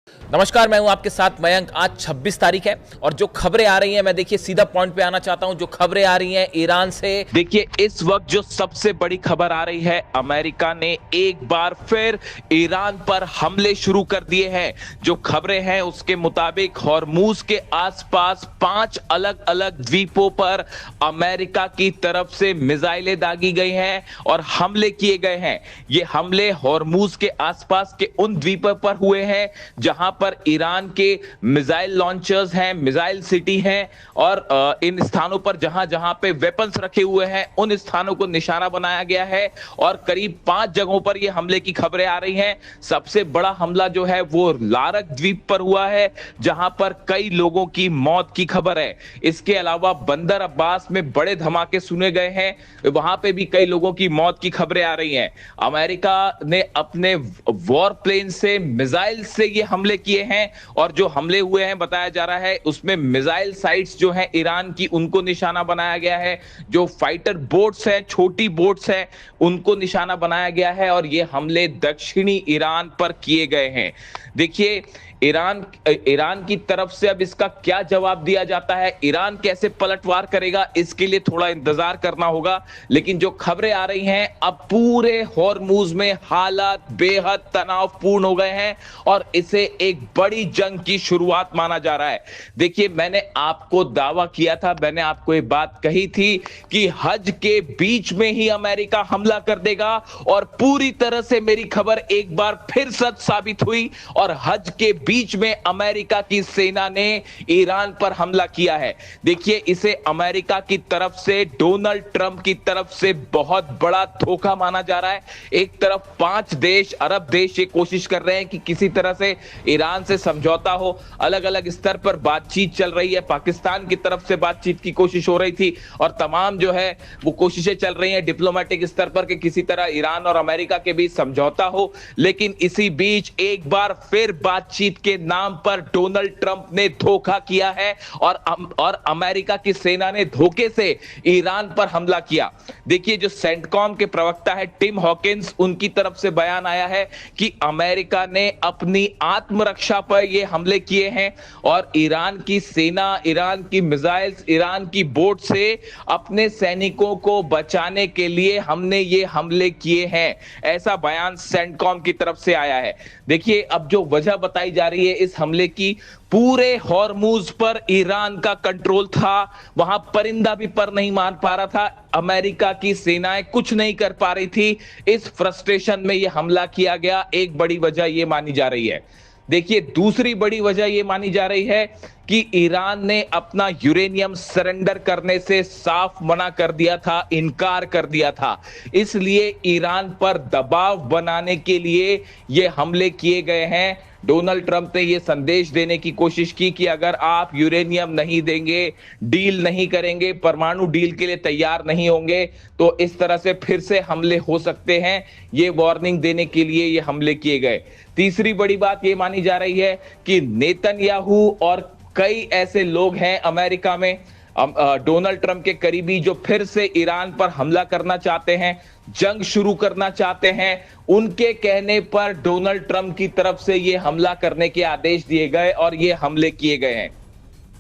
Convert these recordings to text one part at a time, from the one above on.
नमस्कार, मैं हूं आपके साथ मयंक। आज 26 तारीख है और जो खबरें आ रही हैं, मैं देखिए सीधा पॉइंट पे आना चाहता हूं। जो खबरें आ रही हैं ईरान से, देखिए इस वक्त जो सबसे बड़ी खबर आ रही है, अमेरिका ने एक बार फिर ईरान पर हमले शुरू कर दिए हैं। जो खबरें हैं उसके मुताबिक हॉर्मूज के आसपास 5 अलग अलग द्वीपों पर अमेरिका की तरफ से मिसाइलें दागी गई हैं और हमले किए गए हैं। ये हमले हॉर्मूज के आसपास के उन द्वीपों पर हुए हैं जहां पर ईरान के मिसाइल लॉन्चर्स हैं, मिसाइल सिटी हैं और इन स्थानों पर जहां जहां पे वेपन्स रखे हुए हैं उन स्थानों को निशाना बनाया गया है और करीब 5 जगहों पर यह हमले की खबरें आ रही हैं। सबसे बड़ा हमला जो है वो लारक द्वीप पर हुआ है जहां पर कई लोगों की मौत की खबर है। इसके अलावा बंदर अब्बास में बड़े धमाके सुने गए हैं, वहां पे भी कई लोगों की मौत की खबरें आ रही हैं। अमेरिका ने अपने वॉर प्लेन से, मिसाइल से ये हमले किए हैं और जो हमले हुए हैं बताया जा रहा है उसमें मिसाइल साइट्स जो हैं ईरान की उनको निशाना बनाया गया है। जो फाइटर बोट्स हैं, छोटी बोट्स हैं, उनको निशाना बनाया गया है और ये हमले दक्षिणी ईरान पर किए गए हैं। देखिए ईरान की तरफ से अब इसका क्या जवाब दिया जाता है, ईरान कैसे पलटवार करेगा, इसके लिए थोड़ा इंतजार करना होगा। लेकिन जो खबरें आ रही हैं, अब पूरे हॉर्मूज में हालात बेहद तनावपूर्ण हो गए हैं और इसे एक बड़ी जंग की शुरुआत माना जा रहा है। देखिए मैंने आपको दावा किया था, मैंने आपको ये बात कही थी कि हज के बीच में ही अमेरिका हमला कर देगा और पूरी तरह से मेरी खबर एक बार फिर सच साबित हुई और हज के बीच में अमेरिका की सेना ने ईरान पर हमला किया है। देखिए इसे अमेरिका की तरफ से, डोनाल्ड ट्रंप की तरफ से बहुत बड़ा धोखा माना जा रहा है। एक तरफ 5 देश, अरब देश ये कोशिश कर रहे हैं कि किसी तरह से ईरान से समझौता हो, अलग अलग स्तर पर बातचीत चल रही है, पाकिस्तान की तरफ से बातचीत की कोशिश हो रही थी और तमाम जो है वो कोशिशें चल रही हैं डिप्लोमेटिक स्तर पर कि किसी तरह ईरान और अमेरिका के बीच समझौता हो। लेकिन इसी बीच एक बार फिर बातचीत के नाम पर डोनाल्ड ट्रंप ने धोखा किया है और अमेरिका की सेना ने धोखे से ईरान पर हमला किया। देखिए जो सेंटकॉम के प्रवक्ता है टिम हॉकिंस, उनकी तरफ से बयान आया है कि अमेरिका ने अपनी आत्मरक्षा पर यह हमले किए हैं और ईरान की सेना, ईरान की मिसाइल्स, ईरान की बोट से अपने सैनिकों को बचाने के लिए हमने ये हमले किए हैं। ऐसा बयान सेंटकॉम की तरफ से आया है। देखिए अब जो वजह बताई जा रही है इस हमले की, पूरे हॉर्मूज पर ईरान का कंट्रोल था, वहां परिंदा भी पर नहीं मार पा रहा था, अमेरिका की सेनाएं कुछ नहीं कर पा रही थी। इस फ्रस्ट्रेशन में यह हमला किया गया, एक बड़ी वजह यह मानी जा रही है। देखिए दूसरी बड़ी वजह यह मानी जा रही है कि ईरान ने अपना यूरेनियम सरेंडर करने से साफ मना कर दिया था, इनकार कर दिया था। इसलिए ईरान पर दबाव बनाने के लिए ये हमले किए गए हैं। डोनाल्ड ट्रंप ने यह संदेश देने की कोशिश की कि अगर आप यूरेनियम नहीं देंगे, डील नहीं करेंगे, परमाणु डील के लिए तैयार नहीं होंगे, तो इस तरह से फिर से हमले हो सकते हैं। ये वार्निंग देने के लिए ये हमले किए गए। तीसरी बड़ी बात यह मानी जा रही है कि नेतन्याहू और कई ऐसे लोग हैं अमेरिका में, डोनाल्ड ट्रंप के करीबी, जो फिर से ईरान पर हमला करना चाहते हैं, जंग शुरू करना चाहते हैं। उनके कहने पर डोनाल्ड ट्रंप की तरफ से ये हमला करने के आदेश दिए गए और ये हमले किए गए हैं।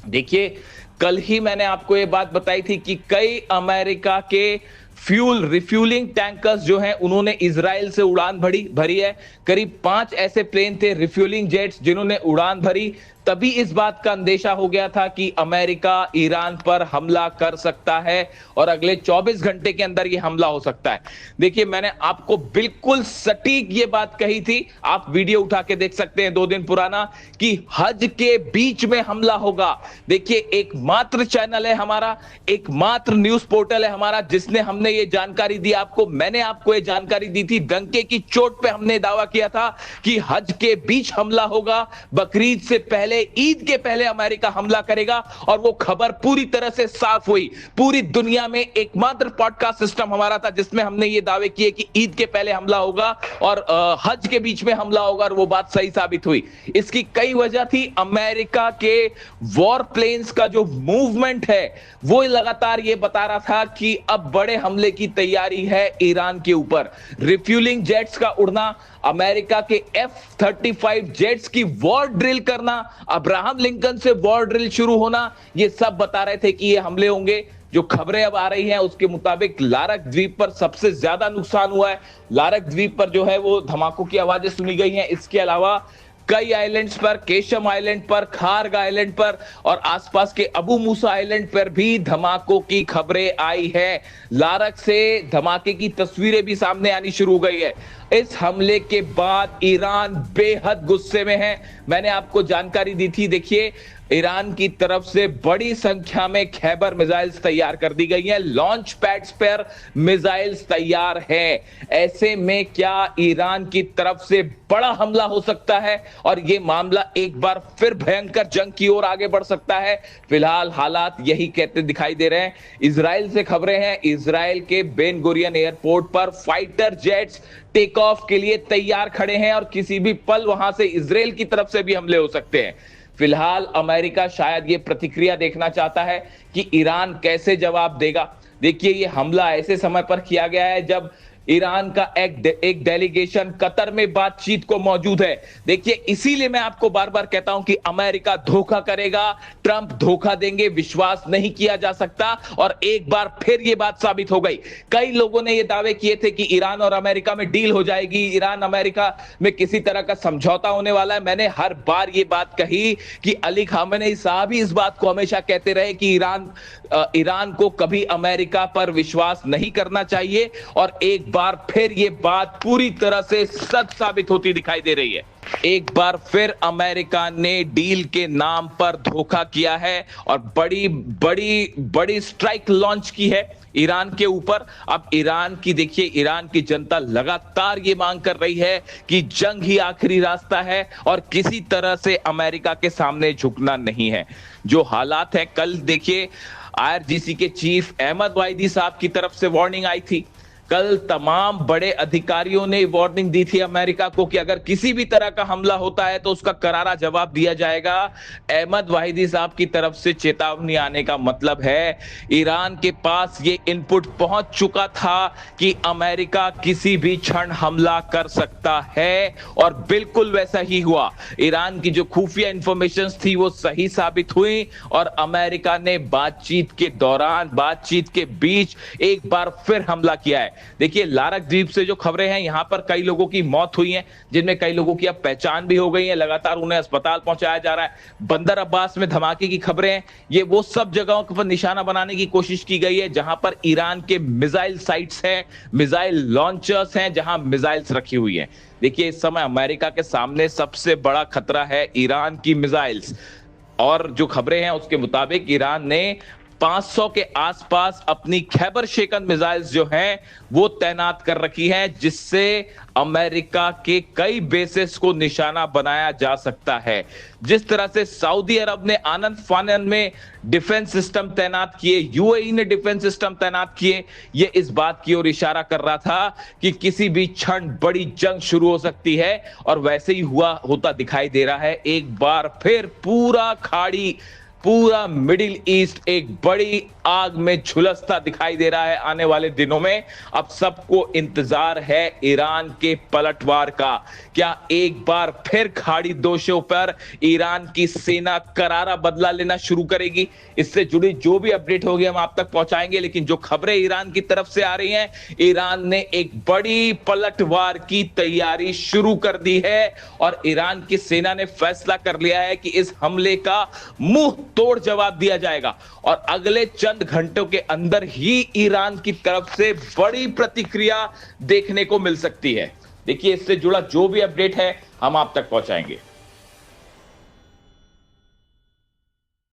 देखिए कल ही मैंने आपको ये बात बताई थी कि कई अमेरिका के फ्यूल रिफ्यूलिंग टैंकर्स जो हैं उन्होंने इजराइल से उड़ान भरी है। करीब 5 ऐसे प्लेन थे, रिफ्यूलिंग जेट्स, जिन्होंने उड़ान भरी। तभी इस बात का अंदेशा हो गया था कि अमेरिका ईरान पर हमला कर सकता है और अगले 24 घंटे के अंदर यह हमला हो सकता है। देखिए मैंने आपको बिल्कुल सटीक ये बात कही थी, आप वीडियो उठा के देख सकते हैं 2 दिन पुराना, कि हज के बीच में हमला होगा। देखिए एकमात्र चैनल है हमारा, एकमात्र न्यूज पोर्टल है हमारा जिसने हमने ये जानकारी दी आपको। मैंने आपको ये जानकारी दी थी, डंके की चोट पे हमने दावा किया था कि हज के बीच हमला होगा, बकरीद से पहले, ईद के पहले अमेरिका हमला करेगा और वो खबर पूरी तरह से साफ हुई। पूरी दुनिया में एकमात्र पॉडकास्ट सिस्टम हमारा था जिसमें हमने ये दावे किए कि ईद के पहले हमला होगा और हज के बीच में हमला होगा और वो बात सही साबित हुई। इसकी कई वजह थी। अमेरिका के वॉर प्लेन्स का जो मूवमेंट है वो लगातार ये बता रहा था कि अब बड़े हमले हमले की तैयारी है ईरान के ऊपर। रिफ्यूलिंग जेट्स का उड़ना, अमेरिका के F-35 जेट्स की वॉर ड्रिल करना, अब्राहम लिंकन से वॉर ड्रिल शुरू होना, ये सब बता रहे थे कि ये हमले होंगे। जो खबरें अब आ रही हैं उसके मुताबिक लारक द्वीप पर सबसे ज्यादा नुकसान हुआ है। लारक द्वीप पर जो है वो धमाकों की आवाजें सुनी गई हैं। इसके अलावा कई आइलैंड्स पर, केशम आइलैंड पर, खार्ग आइलैंड पर और आसपास के अबू मूसा आइलैंड पर भी धमाकों की खबरें आई है। लारक से धमाके की तस्वीरें भी सामने आनी शुरू हो गई है। इस हमले के बाद ईरान बेहद गुस्से में है। मैंने आपको जानकारी दी थी, देखिए ईरान की तरफ से बड़ी संख्या में खैबर मिसाइल्स तैयार कर दी गई हैं, लॉन्च पैड्स पर मिसाइल्स तैयार है। ऐसे में क्या ईरान की तरफ से बड़ा हमला हो सकता है और यह मामला एक बार फिर भयंकर जंग की ओर आगे बढ़ सकता है। फिलहाल हालात यही कहते दिखाई दे रहे हैं। इजराइल से खबरें हैं, इजराइल के बेन गुरियन एयरपोर्ट पर फाइटर जेट्स टेक ऑफ के लिए तैयार खड़े हैं और किसी भी पल वहां से इजराइल की तरफ से भी हमले हो सकते हैं। फिलहाल अमेरिका शायद ये प्रतिक्रिया देखना चाहता है कि ईरान कैसे जवाब देगा। देखिए ये हमला ऐसे समय पर किया गया है जब ईरान का एक डेलीगेशन कतर में बातचीत को मौजूद है। देखिए इसीलिए मैं आपको बार बार कहता हूं कि अमेरिका धोखा करेगा, ट्रंप धोखा देंगे, विश्वास नहीं किया जा सकता। और एक बार फिर यह बात साबित हो गई। कई लोगों ने यह दावे किए थे कि ईरान और अमेरिका में डील हो जाएगी, ईरान अमेरिका में किसी तरह का समझौता होने वाला है। मैंने हर बार यह बात कही कि अली खामेनी साहब ही इस बात को हमेशा कहते रहे कि ईरान को कभी अमेरिका पर विश्वास नहीं करना चाहिए और एक बार फिर ये बात पूरी तरह से सच साबित होती दिखाई दे रही है। एक बार फिर अमेरिका ने डील के नाम पर धोखा किया है और बड़ी बड़ी बड़ी स्ट्राइक लॉन्च की है ईरान के ऊपर। अब ईरान की देखिए, ईरान की जनता लगातार ये मांग कर रही है कि जंग ही आखिरी रास्ता है और किसी तरह से अमेरिका के सामने झुकना नहीं है। जो हालात है, कल देखिए IRGC के चीफ अहमद वाहिदी साहब की तरफ से वार्निंग आई थी। कल तमाम बड़े अधिकारियों ने वार्निंग दी थी अमेरिका को कि अगर किसी भी तरह का हमला होता है तो उसका करारा जवाब दिया जाएगा। अहमद वाहिदी साहब की तरफ से चेतावनी आने का मतलब है ईरान के पास ये इनपुट पहुंच चुका था कि अमेरिका किसी भी क्षण हमला कर सकता है और बिल्कुल वैसा ही हुआ। ईरान की जो खुफिया इंफॉर्मेशन थी वो सही साबित हुई और अमेरिका ने बातचीत के दौरान, बातचीत के बीच एक बार फिर हमला किया है। देखिए लारक द्वीप से जो खबरें हैं, यहां पर कई लोगों की मौत हुई है, जिनमें कई लोगों की अब पहचान भी हो गई है, लगातार उन्हें अस्पताल पहुंचाया जा रहा है। बंदर अब्बास में धमाके की खबरें हैं, ये वो सब जगहों पर निशाना बनाने की कोशिश की गई है जहां पर ईरान के मिसाइल साइट्स हैं, मिसाइल लॉन्चर्स हैं, जहां मिसाइल्स रखी हुई हैं। देखिए इस समय अमेरिका के सामने सबसे बड़ा खतरा है ईरान की मिसाइल्स और जो खबरें हैं उसके मुताबिक ईरान ने 500 के आसपास अपनी खैबर शेकन मिसाइल्स जो हैं वो तैनात कर रखी हैं, जिससे अमेरिका के कई बेसेस को निशाना बनाया जा सकता है। जिस तरह से सऊदी अरब ने आनंद फानन में डिफेंस सिस्टम तैनात किए, यूएई ने डिफेंस सिस्टम तैनात किए, ये इस बात की ओर इशारा कर रहा था कि किसी भी क्षण बड़ी जंग शुरू हो सकती है और वैसे ही होता दिखाई दे रहा है। एक बार फिर पूरा मिडिल ईस्ट एक बड़ी आग में झुलसता दिखाई दे रहा है आने वाले दिनों में। अब सबको इंतजार है ईरान के पलटवार का। क्या एक बार फिर खाड़ी दोषों पर ईरान की सेना करारा बदला लेना शुरू करेगी? इससे जुड़ी जो भी अपडेट होगी हम आप तक पहुंचाएंगे, लेकिन जो खबरें ईरान की तरफ से आ रही हैं, ईरान ने एक बड़ी पलटवार की तैयारी शुरू कर दी है और ईरान की सेना ने फैसला कर लिया है कि इस हमले का मुंह तोड़ जवाब दिया जाएगा और अगले चंद घंटों के अंदर ही ईरान की तरफ से बड़ी प्रतिक्रिया देखने को मिल सकती है। देखिए इससे जुड़ा जो भी अपडेट है हम आप तक पहुंचाएंगे।